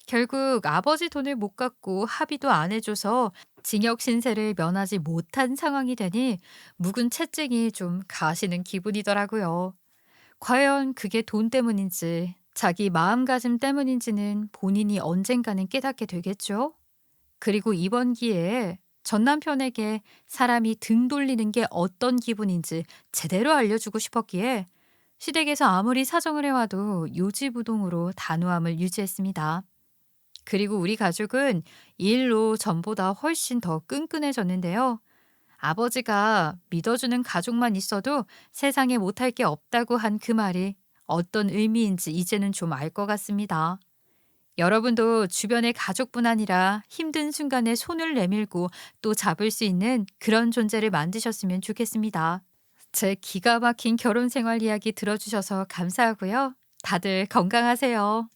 [SPEAKER 1] 결국 아버지 돈을 못 갚고 합의도 안 해줘서 징역 신세를 면하지 못한 상황이 되니 묵은 채증이 좀 가시는 기분이더라고요. 과연 그게 돈 때문인지 자기 마음가짐 때문인지는 본인이 언젠가는 깨닫게 되겠죠. 그리고 이번 기회에 전 남편에게 사람이 등 돌리는 게 어떤 기분인지 제대로 알려주고 싶었기에 시댁에서 아무리 사정을 해와도 요지부동으로 단호함을 유지했습니다. 그리고 우리 가족은 이 일로 전보다 훨씬 더 끈끈해졌는데요. 아버지가 믿어주는 가족만 있어도 세상에 못할 게 없다고 한 그 말이 어떤 의미인지 이제는 좀 알 것 같습니다. 여러분도 주변의 가족뿐 아니라 힘든 순간에 손을 내밀고 또 잡을 수 있는 그런 존재를 만드셨으면 좋겠습니다. 제 기가 막힌 결혼 생활 이야기 들어주셔서 감사하고요. 다들 건강하세요.